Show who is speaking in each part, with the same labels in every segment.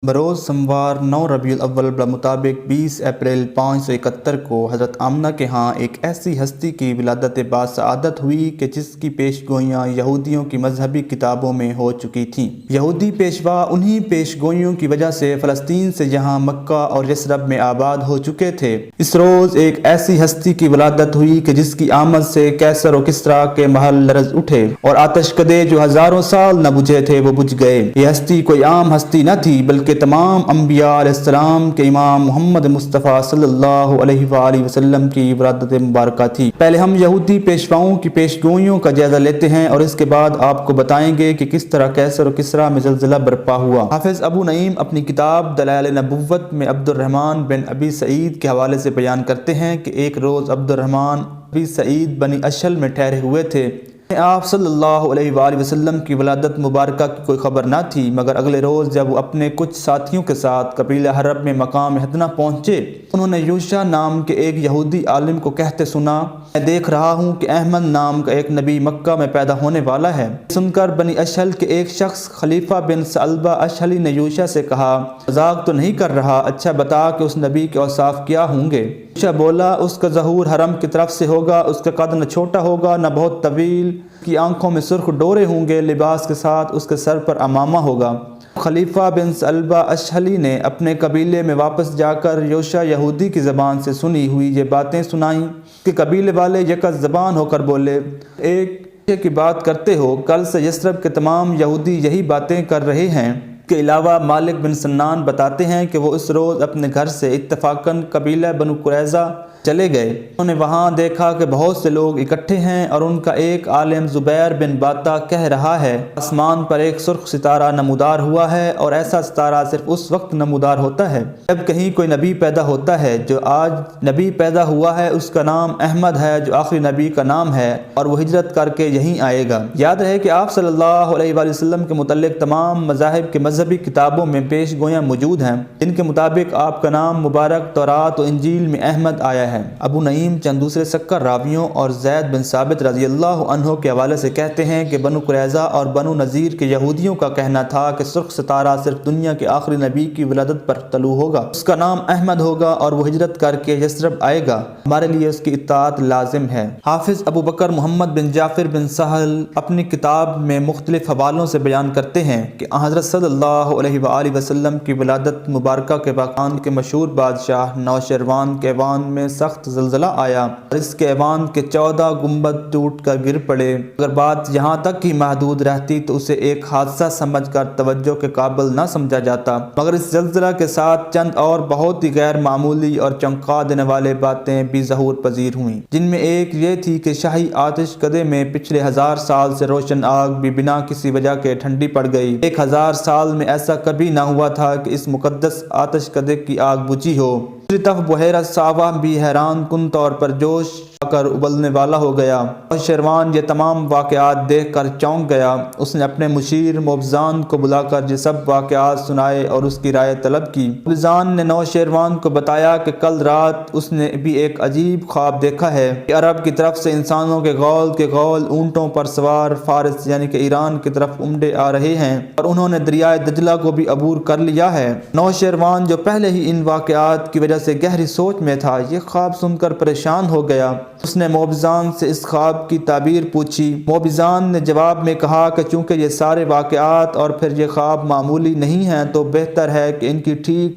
Speaker 1: بروز سموار 9 ربیع الاول بمطابق 20 اپریل 571 کو حضرت آمنہ کے ہاں ایک ایسی ہستی کی ولادت باسعادت ہوئی کہ جس کی پیش گوئیاں یہودیوں کی مذہبی کتابوں میں ہو چکی تھیں۔ یہودی پیشوا انہی پیش گوئیوں کی وجہ سے فلسطین سے یہاں مکہ اور یثرب میں آباد ہو چکے تھے۔ اس روز ایک ایسی ہستی کی ولادت ہوئی کہ جس کی آمد سے کیسر و کسریٰ کے محل لرز اٹھے اور آتش کدے جو ہزاروں سال نہ بجھے تھے وہ بجھ گئے۔ یہ ہستی کوئی عام ہستی نہ تھی بلکہ تمام انبیاء علیہ السلام کے امام محمد مصطفیٰ صلی اللہ علیہ وآلہ وسلم کی ولادت مبارکہ تھی۔ پہلے ہم یہودی پیشواؤں کی پیش گوئیوں کا جائزہ لیتے ہیں اور اس کے بعد آپ کو بتائیں گے کہ کس طرح کیسر و کسریٰ میں زلزلہ برپا ہوا۔ حافظ ابو نعیم اپنی کتاب دلائل نبوت میں عبد الرحمن بن ابی سعید کے حوالے سے بیان کرتے ہیں کہ ایک روز عبد الرحمن ابی سعید بنی اشہل میں ٹھہرے ہوئے تھے۔ آپ صلی اللہ علیہ وآلہ وسلم کی ولادت مبارکہ کی کوئی خبر نہ تھی، مگر اگلے روز جب وہ اپنے کچھ ساتھیوں کے ساتھ قبیلہ حرب میں مقام حدنہ پہنچے، انہوں نے یوشع نام کے ایک یہودی عالم کو کہتے سنا، میں دیکھ رہا ہوں کہ احمد نام کا ایک نبی مکہ میں پیدا ہونے والا ہے۔ سن کر بنی اشہل کے ایک شخص خلیفہ بن ثعلبہ اشہلی نے یوشع سے کہا، مذاق تو نہیں کر رہا، اچھا بتا کہ اس نبی کے اوصاف کیا ہوں گے؟ یوشع بولا، اس کا ظہور حرم کی طرف سے ہوگا، اس کا قد نہ چھوٹا ہوگا نہ بہت طویل، کی آنکھوں میں سرخ ڈورے ہوں گے، لباس کے ساتھ اس کے سر پر عمامہ ہوگا۔ خلیفہ بن ثعلبہ اشہلی نے اپنے قبیلے میں واپس جا کر یوشع یہودی کی زبان سے سنی ہوئی یہ باتیں سنائیں کہ قبیلے والے یکس زبان ہو کر بولے، ایک کی بات کرتے ہو، کل سے یثرب کے تمام یہودی یہی باتیں کر رہے ہیں۔ کے علاوہ مالک بن سنان بتاتے ہیں کہ وہ اس روز اپنے گھر سے اتفاقاً قبیلہ بنو قریظہ چلے گئے۔ انہوں نے وہاں دیکھا کہ بہت سے لوگ اکٹھے ہیں اور ان کا ایک عالم زبیر بن باتا کہہ رہا ہے، آسمان پر ایک سرخ ستارہ نمودار ہوا ہے اور ایسا ستارہ صرف اس وقت نمودار ہوتا ہے جب کہیں کوئی نبی پیدا ہوتا ہے۔ جو آج نبی پیدا ہوا ہے اس کا نام احمد ہے جو آخری نبی کا نام ہے اور وہ ہجرت کر کے یہیں آئے گا۔ یاد رہے کہ آپ صلی اللہ علیہ وآلہ وسلم کے متعلق تمام مذاہب کے مذہبی کتابوں میں پیش گویاں موجود ہیں جن کے مطابق آپ کا نام مبارک تورات و انجیل میں احمد آیا ہے۔ ابو نعیم چند دوسرے سکر راویوں اور زید بن ثابت رضی اللہ عنہ کے حوالے سے کہتے ہیں کہ بنو قریظہ اور بنو نذیر کے یہودیوں کا کہنا تھا کہ سرخ ستارہ صرف دنیا کے آخری نبی کی ولادت پر طلوع ہوگا، اس کا نام احمد ہوگا اور وہ ہجرت کر کے یثرب آئے گا، ہمارے لیے اس کی اطاعت لازم ہے۔ حافظ ابو بکر محمد بن جعفر بن سہل اپنی کتاب میں مختلف حوالوں سے بیان کرتے ہیں کہ حضرت صلی اللہ علیہ وآلہ وسلم کی ولادت مبارکہ کے واقعات کے مشہور بادشاہ نوشیروان کے ایوان میں سخت زلزلہ آیا اور اس کے ایوان کے 14 گنبد ٹوٹ کر گر پڑے۔ اگر بات یہاں تک ہی محدود رہتی تو اسے ایک حادثہ سمجھ کر توجہ کے قابل نہ سمجھا جاتا، مگر اس زلزلہ کے ساتھ چند اور بہت ہی غیر معمولی اور چونکا دینے والے باتیں بھی ظہور پذیر ہوئیں، جن میں ایک یہ تھی کہ شاہی آتش کدے میں پچھلے 1000 سال سے روشن آگ بھی بنا کسی وجہ کے ٹھنڈی پڑ گئی۔ 1000 سال میں ایسا کبھی نہ ہوا تھا کہ اس مقدس آتش کدے کی آگ بجھی ہو۔ دوسری طرف بحیرہ ساوا بھی حیران کن طور پر جوش آ کر ابلنے والا ہو گیا اور شیروان یہ تمام واقعات دیکھ کر چونک گیا۔ اس نے اپنے مشیر موبزان کو بلا کر یہ سب واقعات سنائے اور اس کی رائے طلب کی۔ موبزان نے نوشیروان کو بتایا کہ کل رات اس نے بھی ایک عجیب خواب دیکھا ہے کہ عرب کی طرف سے انسانوں کے غول اونٹوں پر سوار فارس یعنی کہ ایران کی طرف عمڈے آ رہے ہیں اور انہوں نے دریائے دجلہ کو بھی عبور کر لیا ہے۔ نوشیروان جو پہلے ہی ان واقعات کی وجہ سے گہری سوچ میں تھا، یہ خواب سن کر پریشان ہو گیا۔ اس نے موبزان سے اس خواب کی تعبیر پوچھی۔ موبزان نے جواب میں کہا کہ چونکہ یہ سارے واقعات اور پھر یہ خواب معمولی نہیں ہیں تو بہتر ہے کہ ان کی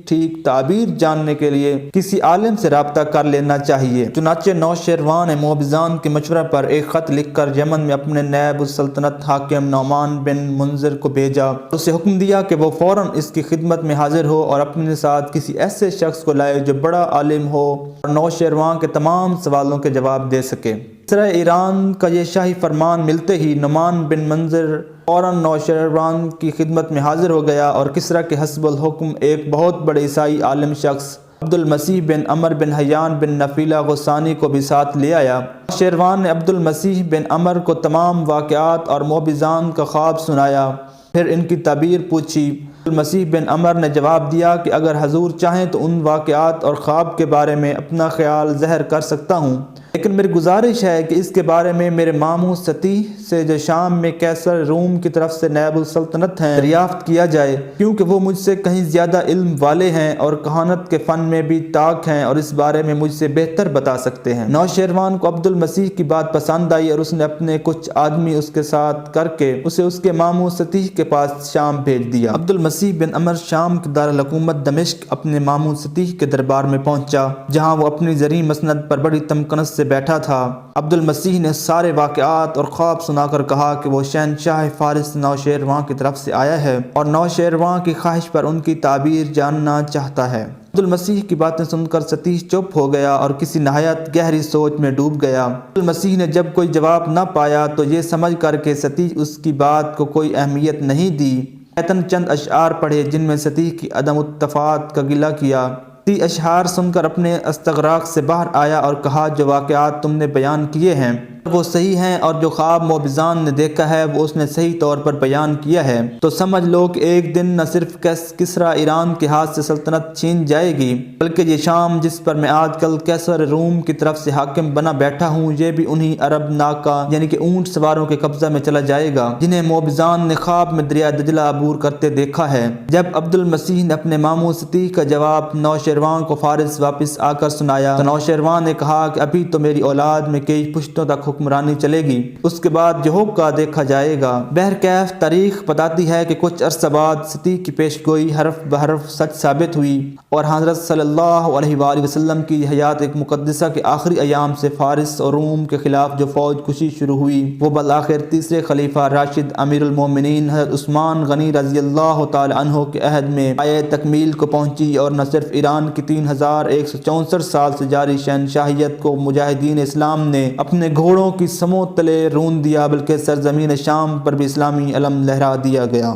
Speaker 1: ٹھیک تعبیر جاننے کے لیے کسی عالم سے رابطہ کر لینا چاہیے۔ چنانچہ نوشیروان نے موبزان کے مشورے پر ایک خط لکھ کر یمن میں اپنے نائب السلطنت حاکم نعمان بن منذر کو بھیجا، اسے حکم دیا کہ وہ فوراً اس کی خدمت میں حاضر ہو اور اپنے ساتھ کسی ایسے شخص کو لائے جو بڑا عالم ہو اور نوشیروان کے تمام سوالوں کے جواب دے سکے۔ کسرا ایران کا یہ شاہی فرمان ملتے ہی نعمان بن منذر فوراً نوشیروان کی خدمت میں حاضر ہو گیا اور کسرا کے حسب الحکم ایک بہت بڑے عیسائی عالم شخص عبد المسیح بن عمر بن حیان بن نفیلہ غسانی کو بھی ساتھ لے آیا۔ نوشیروان نے عبد المسیح بن عمر کو تمام واقعات اور موبزان کا خواب سنایا، پھر ان کی تعبیر پوچھی۔ مسیح بن عمر نے جواب دیا کہ اگر حضور چاہیں تو ان واقعات اور خواب کے بارے میں اپنا خیال ظاہر کر سکتا ہوں، لیکن میری گزارش ہے کہ اس کے بارے میں میرے ماموں سطیح سے جو شام میں قیصر روم کی طرف سے نائب السلطنت ہیں دریافت کیا جائے، کیونکہ وہ مجھ سے کہیں زیادہ علم والے ہیں اور کہانت کے فن میں بھی طاق ہیں اور اس بارے میں مجھ سے بہتر بتا سکتے ہیں۔ نوشیروان کو عبد المسیح کی بات پسند آئی اور اس نے اپنے کچھ آدمی اس کے ساتھ کر کے اسے اس کے ماموں سطیح کے پاس شام بھیج دیا۔ عبد المسیح بن عمر شام کے دارالحکومت دمشق اپنے ماموں سطیح کے دربار میں پہنچا، جہاں وہ اپنی زرعی مسند پر بڑی تمکنت سے بیٹھا تھا۔ عبد المسیح نے سارے واقعات اور خواب سنا کر کہا کہ وہ شہنشاہ فارس نوشیروان کی طرف سے آیا ہے اور نوشیروان کی خواہش پر ان کی تعبیر جاننا چاہتا ہے۔ عبد المسیح کی باتیں سن کر سطیح چپ ہو گیا اور کسی نہایت گہری سوچ میں ڈوب گیا۔ عبد المسیح نے جب کوئی جواب نہ پایا تو یہ سمجھ کر کہ سطیح اس کی بات کو کوئی اہمیت نہیں دی، چند اشعار پڑھے جن میں سطیح کی عدم اتفاق کا گلہ کیا۔ سطیح اشعار سن کر اپنے استغراق سے باہر آیا اور کہا، جو واقعات تم نے بیان کیے ہیں وہ صحیح ہیں اور جو خواب موبزان نے دیکھا ہے وہ اس نے صحیح طور پر بیان کیا ہے، تو سمجھ لو کہ ایک دن نہ صرف کسریٰ ایران کے ہاتھ سے سلطنت چھین جائے گی، بلکہ یہ شام جس پر میں آج کل قیصر روم کی طرف سے حاکم بنا بیٹھا ہوں، یہ بھی انہی عرب ناکا یعنی کہ اونٹ سواروں کے قبضہ میں چلا جائے گا جنہیں موبزان نے خواب میں دریا دجلہ عبور کرتے دیکھا ہے۔ جب عبد المسیح نے اپنے ماموں سطیح کا جواب نوشیروان کو فارس واپس آ کر سنایا تو نوشیروان نے کہا کہ ابھی تو میری اولاد میں کئی پشتوں تک حکمرانی چلے گی، اس کے بعد جو ہوگا دیکھا جائے گا۔ بہرکیف تاریخ بتاتی ہے کہ کچھ عرصہ بعد سطیح کی پیشگوئی حرف بحرف سچ ثابت ہوئی اور حضرت صلی اللہ علیہ وآلہ وسلم کی حیات ایک مقدسہ کے آخری ایام سے فارس اور روم کے خلاف جو فوج کشی شروع ہوئی وہ بالآخر تیسرے خلیفہ راشد امیر المومنین حضرت عثمان غنی رضی اللہ تعالی عنہ کے عہد میں پایۂ تکمیل کو پہنچی اور نہ صرف ایران کی 3164 سال سے جاری شہنشاہیت کو مجاہدین اسلام نے اپنے گھوڑوں کی سموں تلے رون دیا، بلکہ سرزمین شام پر بھی اسلامی علم لہرا دیا گیا۔